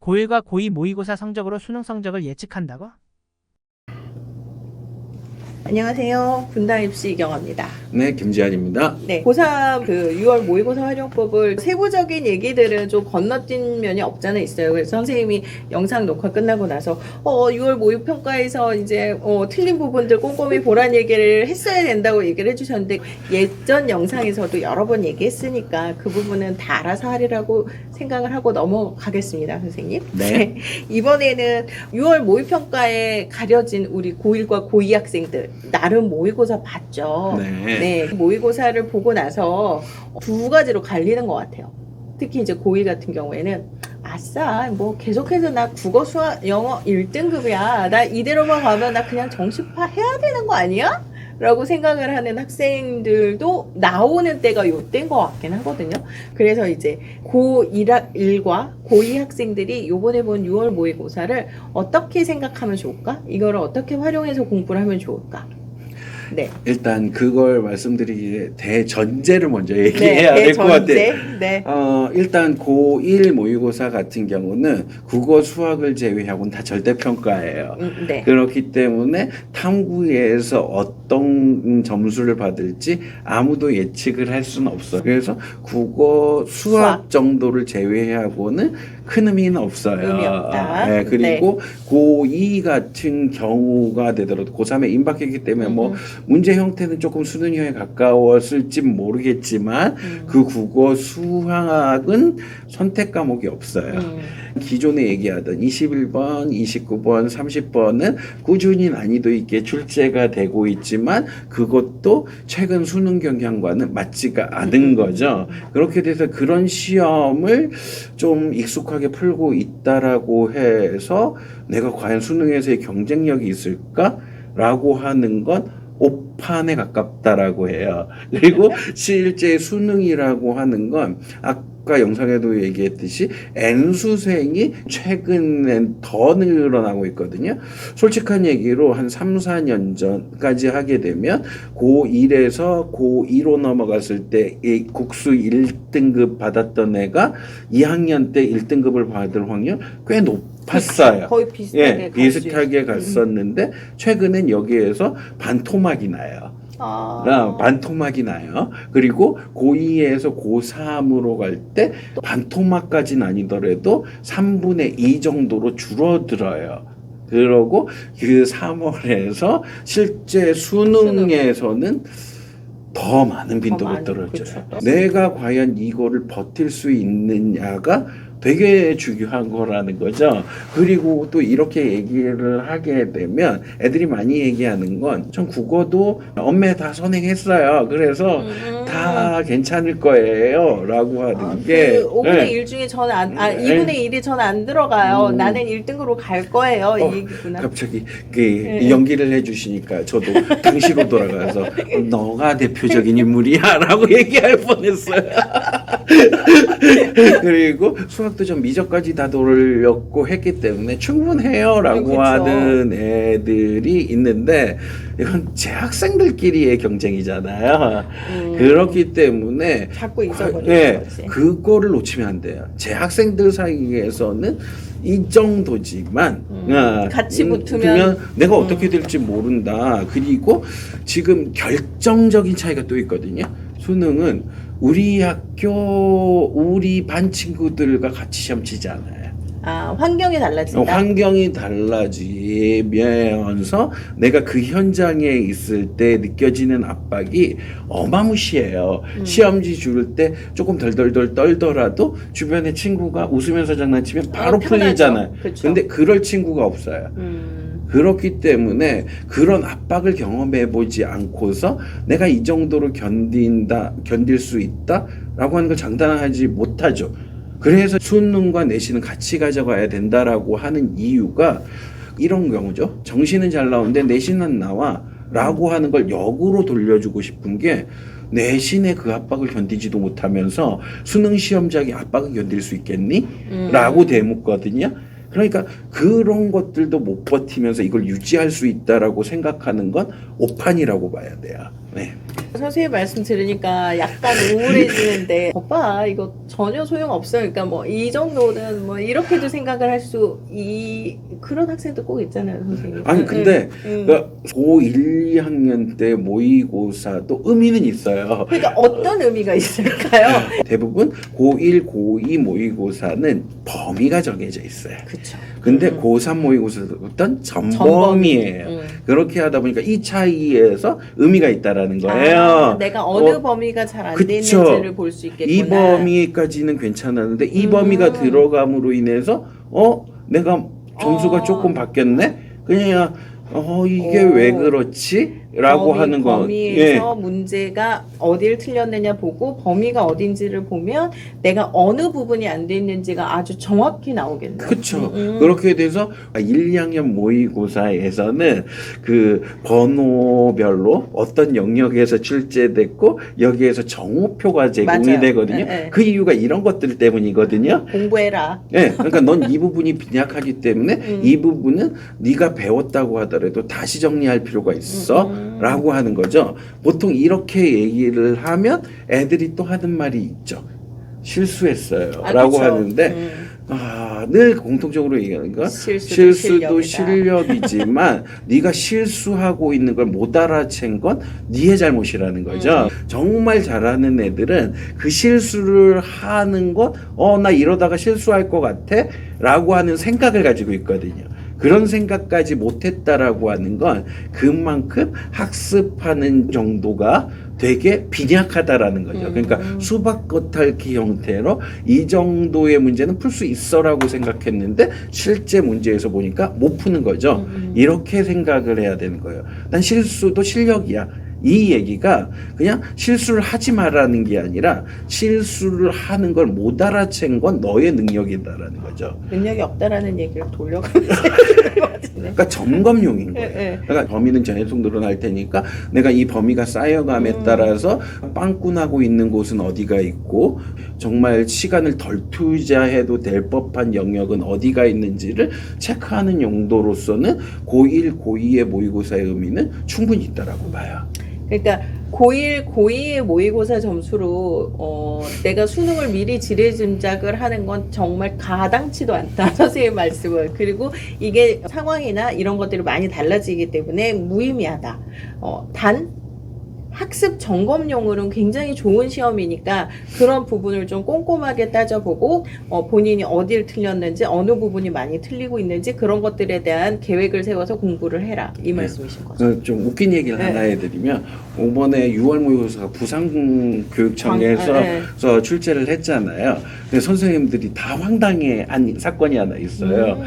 고1과 고2 모의고사 성적으로 수능 성적을 예측한다고? 안녕하세요. 분당입시 이경화입니다. 네, 김지한입니다. 네, 고3 6월 모의고사 활용법을 세부적인 얘기들은 좀 건너뛴 면이 없잖아 있어요. 그래서 선생님이 영상 녹화 끝나고 나서 6월 모의평가에서 이제 틀린 부분들 꼼꼼히 보란 얘기를 했어야 된다고 얘기를 해주셨는데 예전 영상에서도 여러 번 얘기했으니까 그 부분은 다 알아서 하리라고 생각을 하고 넘어가겠습니다, 선생님. 네. 이번에는 6월 모의평가에 가려진 우리 고1과 고2 학생들 나름 모의고사 봤죠. 네. 모의고사를 보고 나서 두 가지로 갈리는 것 같아요. 특히 이제 고1 같은 경우에는 아싸 뭐 계속해서 나 국어 수학 영어 1등급이야 나 이대로만 가면 나 그냥 정시파 해야 되는 거 아니야? 라고 생각을 하는 학생들도 나오는 때가 요때인 것 같긴 하거든요. 그래서 이제 고1과 고2 학생들이 요번에 본 6월 모의고사를 어떻게 생각하면 좋을까? 이거를 어떻게 활용해서 공부를 하면 좋을까? 네. 일단 그걸 말씀드리기에 대전제를 먼저 얘기해야 될 것 같아요. 네. 일단 고1 모의고사 같은 경우는 국어 수학을 제외하고는 다 절대평가예요. 네. 그렇기 때문에 탐구에서 어떤 점수를 받을지 아무도 예측을 할 수는 없어요. 그래서 국어 수학 정도를 제외하고는 큰 의미는 없어요. 의미 없다. 네, 그리고 고2 같은 경우가 되더라도 고3에 임박했기 때문에 뭐 문제 형태는 조금 수능형에 가까웠을지 모르겠지만 그 국어 수학은 선택 과목이 없어요. 기존에 얘기하던 21번, 29번, 30번은 꾸준히 난이도 있게 출제가 되고 있지만 그것도 최근 수능 경향과는 맞지가 않은 거죠. 그렇게 돼서 그런 시험을 좀 익숙하게 풀고 있다라고 해서 내가 과연 수능에서의 경쟁력이 있을까라고 하는 건 오판에 가깝다라고 해요. 그리고 실제 수능이라고 하는 건 아까 영상에도 얘기했듯이 N수생이 최근엔 더 늘어나고 있거든요. 솔직한 얘기로 한 3, 4년 전까지 하게 되면 고1에서 고2로 넘어갔을 때 이 국수 1등급 받았던 애가 2학년 때 1등급을 받을 확률 꽤 높았어요. 거의 비슷하게 비슷하게 갔었는데 최근엔 여기에서 반토막이 나요. 반토막이 나요. 그리고 고2에서 고3으로 갈 때 반토막까지는 아니더라도 3분의 2 정도로 줄어들어요. 그러고 그 3월에서 실제 수능에서는 더 많은 빈도가 떨어져요. 내가 과연 이거를 버틸 수 있느냐가 되게 중요한 거라는 거죠. 그리고 또 이렇게 얘기를 하게 되면 애들이 많이 얘기하는 건 전 국어도 엄매 다 선행했어요. 그래서 다 괜찮을 거예요. 라고 하는 게 5분의 1 중에 저는 2분의 1이 저는 안 들어가요. 나는 1등으로 갈 거예요. 이 얘기구나. 갑자기 연기를 해주시니까 저도 당시로 돌아가서 너가 대표적인 인물이야 라고 얘기할 뻔했어요. 그리고 수학도 좀 미적까지 다 돌렸고 했기 때문에 충분해요 라고 하는 애들이 있는데 이건 재학생들끼리의 경쟁이잖아요. 그렇기 때문에 자꾸 잊어버리는 거지. 그거를 놓치면 안 돼요. 재학생들 사이에서는 이 정도지만 같이 붙으면 내가 어떻게 될지 모른다. 그리고 지금 결정적인 차이가 또 있거든요. 수능은 우리 학교 우리 반 친구들과 같이 시험 치지 않아요. 환경이 달라진다. 환경이 달라지면서 내가 그 현장에 있을 때 느껴지는 압박이 어마무시해요. 시험지 줄 때 조금 덜덜덜 떨더라도 주변에 친구가 웃으면서 장난치면 바로 풀리잖아요. 근데 그럴 친구가 없어요. 그렇기 때문에 그런 압박을 경험해 보지 않고서 내가 이 정도로 견딜 수 있다라고 하는 걸 장담하지 못하죠. 그래서 수능과 내신은 같이 가져가야 된다라고 하는 이유가 이런 경우죠. 정시는 잘 나오는데 내신은 안 나와 라고 하는 걸 역으로 돌려주고 싶은 게 내신의 그 압박을 견디지도 못하면서 수능 시험장의 압박을 견딜 수 있겠니? 라고 대묻거든요. 그러니까 그런 것들도 못 버티면서 이걸 유지할 수 있다라고 생각하는 건 오판이라고 봐야 돼요. 네. 선생님 말씀 들으니까 약간 우울해지는데 오빠 이거 전혀 소용없어요. 그러니까 뭐 이 정도는 뭐 이렇게도 생각을 할 수 그런 학생도 꼭 있잖아요, 선생님. 아니 근데 그러니까 고1, 2학년 때 모의고사도 의미는 있어요. 그러니까 어떤 의미가 있을까요? 대부분 고1, 고2 모의고사는 범위가 정해져 있어요. 그렇죠. 근데 고3 모의고사부터는 전범위예요. 그렇게 하다 보니까 이 차이에서 의미가 있다라는 거예요. 내가 어느 범위가 잘 안 돼 그쵸. 있는지를 볼 수 있겠구나. 이 범위까지는 괜찮았는데 이 범위가 들어감으로 인해서 내가 점수가 조금 바뀌었네? 그냥 이게 왜 그렇지? 라고 하는 거. 범위에서 문제가 어딜 틀렸느냐 보고 범위가 어딘지를 보면 내가 어느 부분이 안 돼 있는지가 아주 정확히 나오겠네요. 그렇죠. 그렇게 돼서 1, 2학년 모의고사에서는 그 번호별로 어떤 영역에서 출제됐고 여기에서 정오표가 제공이 맞아요. 되거든요. 네. 그 이유가 이런 것들 때문이거든요. 공부해라. 네, 그러니까 넌 이 부분이 빈약하기 때문에 이 부분은 네가 배웠다고 하더라도 다시 정리할 필요가 있어 라고 하는 거죠. 보통 이렇게 얘기를 하면 애들이 또 하는 말이 있죠. 실수했어요 라고 그쵸. 하는데 늘 공통적으로 얘기하는 건 실수도 실력이지만 네가 실수하고 있는 걸 못 알아챈 건 네의 잘못이라는 거죠. 정말 잘하는 애들은 그 실수를 하는 것 나 이러다가 실수할 것 같아 라고 하는 생각을 가지고 있거든요. 그런 생각까지 못했다라고 하는 건 그만큼 학습하는 정도가 되게 빈약하다라는 거죠. 그러니까 수박 겉핥기 형태로 이 정도의 문제는 풀 수 있어라고 생각했는데 실제 문제에서 보니까 못 푸는 거죠. 이렇게 생각을 해야 되는 거예요. 난 실수도 실력이야. 이 얘기가 그냥 실수를 하지 말라는 게 아니라 실수를 하는 걸 못 알아챈 건 너의 능력이다라는 거죠. 능력이 없다라는 얘기를 돌려가면서 그러니까 점검용인 거예요. 네. 그러니까 범위는 계속 늘어날 테니까 내가 이 범위가 쌓여감에 따라서 빵꾸나고 있는 곳은 어디가 있고 정말 시간을 덜 투자해도 될 법한 영역은 어디가 있는지를 체크하는 용도로서는 고1, 고2의 모의고사의 의미는 충분히 있다라고 봐요. 그러니까 고1, 고2의 모의고사 점수로 내가 수능을 미리 지레짐작을 하는 건 정말 가당치도 않다. 선생님 말씀은. 그리고 이게 상황이나 이런 것들이 많이 달라지기 때문에 무의미하다. 단 학습 점검용으로는 굉장히 좋은 시험이니까 그런 부분을 좀 꼼꼼하게 따져보고 본인이 어디를 틀렸는지 어느 부분이 많이 틀리고 있는지 그런 것들에 대한 계획을 세워서 공부를 해라 이 말씀이신 거죠. 좀 웃긴 얘기를 하나 해드리면 이번에 6월 모의고사가 부산교육청에서 출제를 했잖아요. 근데 선생님들이 다 황당해한 사건이 하나 있어요.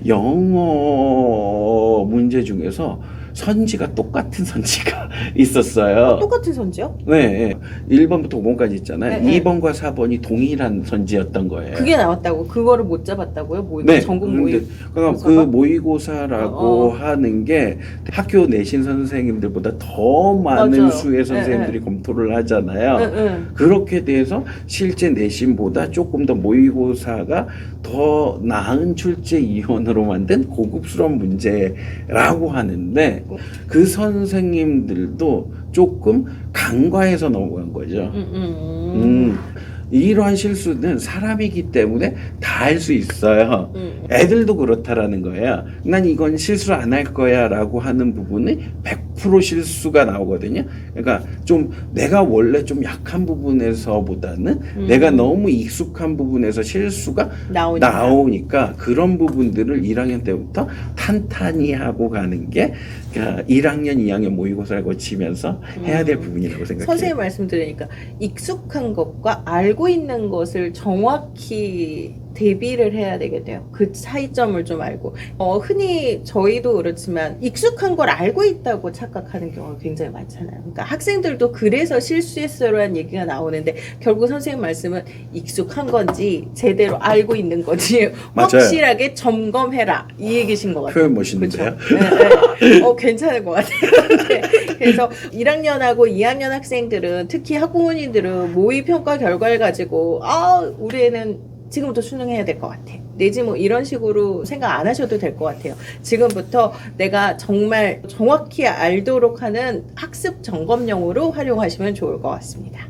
영어 문제 중에서 선지가 똑같은 선지가 있었어요. 똑같은 선지요? 네. 1번부터 5번까지 있잖아요. 네, 2번과 4번이 동일한 선지였던 거예요. 그게 나왔다고? 그거를 못 잡았다고요? 전국 그러니까 그 모의고사라고 하는 게 학교 내신 선생님들보다 더 많은 맞아요. 수의 선생님들이 검토를 하잖아요. 그렇게 돼서 실제 내신보다 조금 더 모의고사가 더 나은 출제 이원으로 만든 고급스러운 문제라고 하는데 그 선생님들도 조금 간과해서 넘어간 거죠. 이러한 실수는 사람이기 때문에 다 할 수 있어요. 애들도 그렇다라는 거예요. 난 이건 실수를 안 할 거야 라고 하는 부분이 100% 실수가 나오거든요. 그러니까 좀 내가 원래 좀 약한 부분에서보다는 내가 너무 익숙한 부분에서 실수가 나오니까 그런 부분들을 1학년 때부터 탄탄히 하고 가는 게 1학년, 2학년 모의고사를 거치면서 해야 될 부분이라고 생각해요. 선생님 말씀 들으니까 익숙한 것과 알고 있는 것을 정확히 대비를 해야 되겠네요. 그 차이점을 좀 알고. 흔히 저희도 그렇지만 익숙한 걸 알고 있다고 착각하는 경우가 굉장히 많잖아요. 그러니까 학생들도 그래서 실수했어라는 얘기가 나오는데 결국 선생님 말씀은 익숙한 건지 제대로 알고 있는 건지 확실하게 점검해라 이 얘기신 것 같아요. 표현 멋있는데요? 네. 괜찮은 것 같아요. 네. 그래서 1학년하고 2학년 학생들은 특히 학부모님들은 모의평가 결과를 가지고 우리 애는 지금부터 수능해야 될 것 같아. 내지 뭐 이런 식으로 생각 안 하셔도 될 것 같아요. 지금부터 내가 정말 정확히 알도록 하는 학습 점검용으로 활용하시면 좋을 것 같습니다.